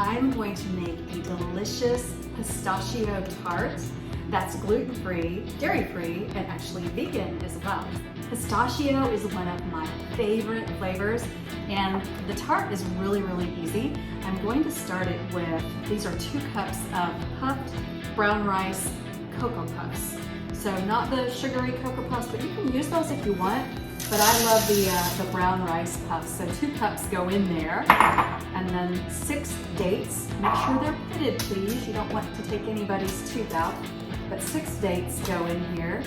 I'm going to make a delicious pistachio tart that's gluten-free, dairy-free, and actually vegan as well. Pistachio is one of my favorite flavors, and the tart is really, really easy. I'm going to start it with, these are 2 cups of puffed brown rice Cocoa Puffs. So not the sugary Cocoa Puffs, but you can use those if you want. But I love the brown rice puffs. So 2 cups go in there, and then 6 dates. Make sure they're pitted, please. You don't want to take anybody's tooth out. But 6 dates go in here.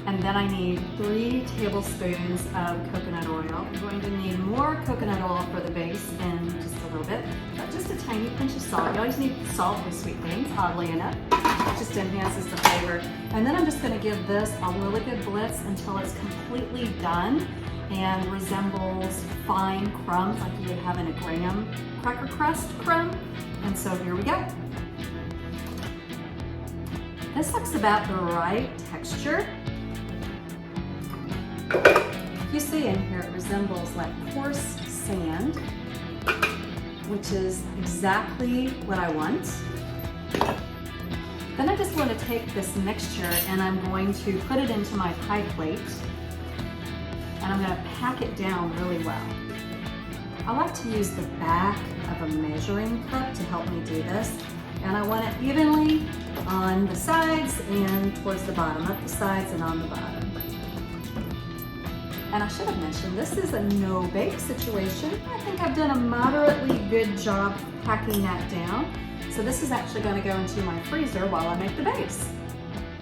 And then I need 3 tablespoons of coconut oil. I'm going to need more coconut oil for the base in just a little bit, but just a tiny pinch of salt. You always need salt with sweet things, oddly enough. It just enhances the flavor. And then I'm just going to give this a really good blitz until it's completely done and resembles fine crumbs like you would have in a graham cracker crust crumb. And so here we go. This looks about the right texture. You see in here it resembles like coarse sand, which is exactly what I want. Then I just want to take this mixture and I'm going to put it into my pie plate, and I'm going to pack it down really well. I like to use the back of a measuring cup to help me do this, and I want it evenly on the sides and towards the bottom, up the sides and on the bottom. And I should have mentioned, this is a no-bake situation. I think I've done a moderately good job packing that down. So this is actually going to go into my freezer while I make the base.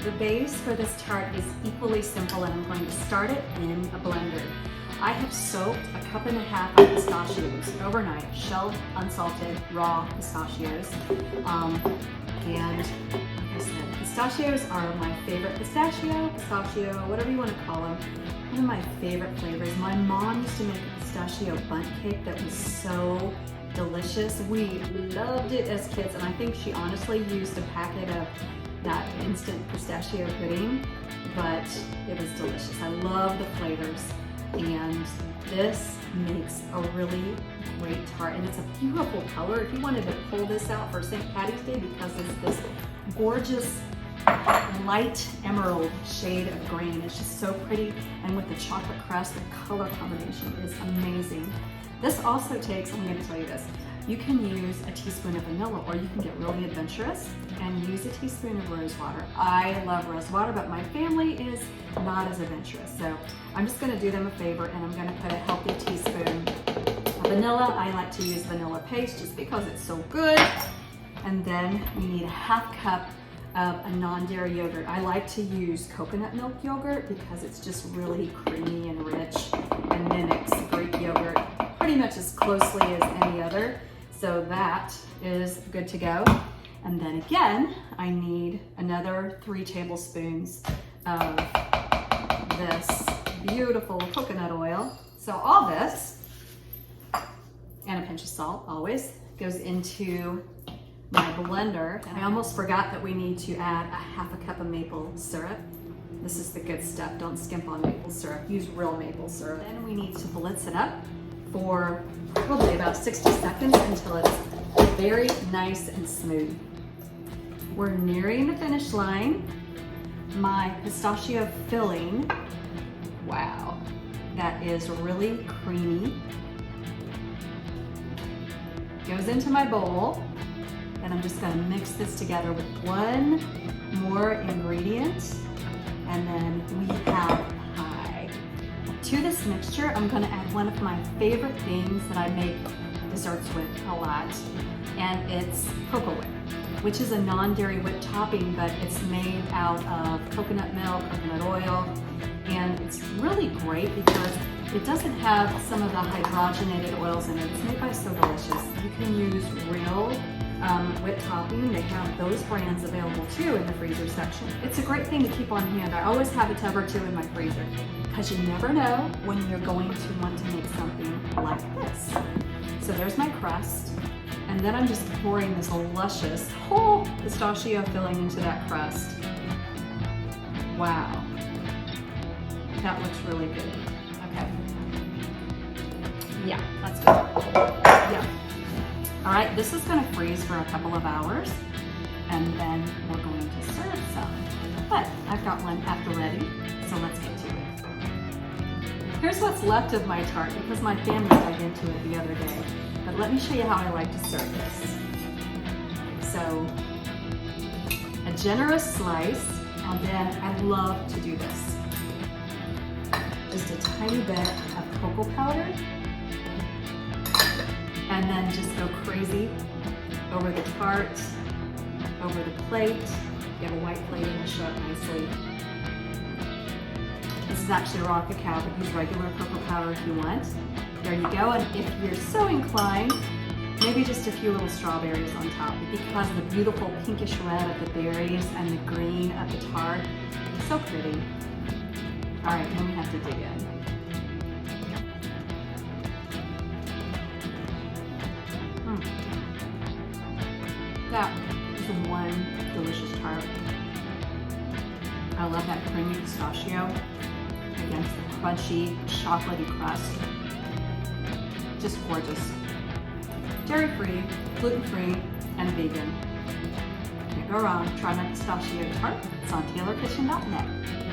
The base for this tart is equally simple, and I'm going to start it in a blender. I have soaked 1.5 cups of pistachios overnight, shelled, unsalted, raw pistachios. And like I said, pistachios are my favorite pistachio, whatever you want to call them. One of my favorite flavors. My mom used to make a pistachio bundt cake that was so delicious. We loved it as kids, and I think she honestly used a packet of that instant pistachio pudding, but it was delicious. I love the flavors, and this makes a really great tart, and it's a beautiful color. If you wanted to pull this out for St. Patty's Day, because it's this gorgeous light emerald shade of green. It's just so pretty, and with the chocolate crust, the color combination is amazing. This also takes, I'm going to tell you this, you can use a teaspoon of vanilla, or you can get really adventurous and use a teaspoon of rose water. I love rose water, but my family is not as adventurous, so I'm just going to do them a favor, and I'm going to put a healthy teaspoon of vanilla. I like to use vanilla paste just because it's so good. And then we need 1/2 cup of a non-dairy yogurt. I like to use coconut milk yogurt because it's just really creamy and rich and mimics Greek yogurt pretty much as closely as any other. So that is good to go. And then again, I need another 3 tablespoons of this beautiful coconut oil. So all this, and a pinch of salt always, goes into my blender. And I almost forgot that we need to add 1/2 cup of maple syrup. This is the good stuff. Don't skimp on maple syrup. Use real maple syrup. Then we need to blitz it up for probably about 60 seconds until it's very nice and smooth. We're nearing the finish line. My pistachio filling, wow, that is really creamy, goes into my bowl. And I'm just going to mix this together with 1 more ingredient, and then we have pie. To this mixture, I'm going to add one of my favorite things that I make desserts with a lot, and it's cocoa whip, which is a non-dairy whipped topping, but it's made out of coconut milk, coconut oil, and it's really great because it doesn't have some of the hydrogenated oils in it. It's made by So Delicious. You can use real whipped topping. They have those brands available too in the freezer section. It's a great thing to keep on hand. I always have a tub or 2 in my freezer because you never know when you're going to want to make something like this. So there's my crust, and then I'm just pouring this luscious whole pistachio filling into that crust. Wow, that looks really good. Okay, yeah, that's good. Yeah. All right, this is gonna freeze for a couple of hours, and then we're going to serve some. But I've got one after ready, so let's get to it. Here's what's left of my tart because my family dug into it the other day. But let me show you how I like to serve this. So, a generous slice, and then I love to do this. Just a tiny bit of cocoa powder, and then just go crazy over the tart, over the plate. If you have a white plate, it'll show up nicely. This is actually raw cacao, but use regular cocoa powder if you want. There you go, and if you're so inclined, maybe just a few little strawberries on top because of the beautiful pinkish red of the berries and the green of the tart. It's so pretty. All right, then we have to dig in. That is one delicious tart. I love that creamy pistachio against the crunchy, chocolatey crust. Just gorgeous. Dairy-free, gluten-free, and vegan. Can't go wrong. Try my pistachio tart. It's on taylorkitchen.net.